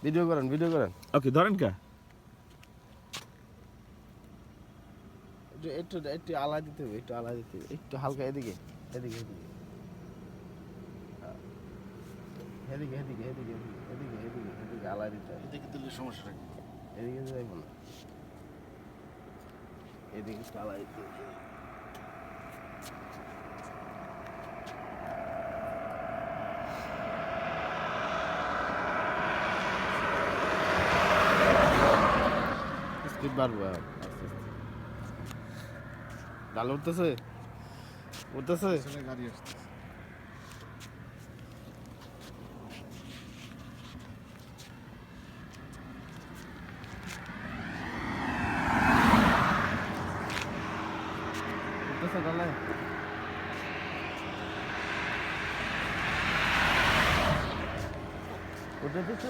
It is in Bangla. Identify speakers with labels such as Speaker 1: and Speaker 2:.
Speaker 1: ভিডিও করেন
Speaker 2: ওকে ধরেন কা
Speaker 1: একটু একটু আলা দিতে হবে, একটু হালকা এদিকে এদিকে এদিকে এদিকে এদিকে এদিকে এদিকে এদিকে এদিকে আলা দিতে হবে।
Speaker 3: এদিকে দিলে সমস্যাটা কি?
Speaker 1: এদিকে যাইব না, এদিকে একটু আলা দিতে হবে। স্পিড বাড়বো আস্তে আস্তে। ডাল উঠতেছে
Speaker 3: আসলে গাড়ি আসছে।
Speaker 1: ডালে উঠতেছে।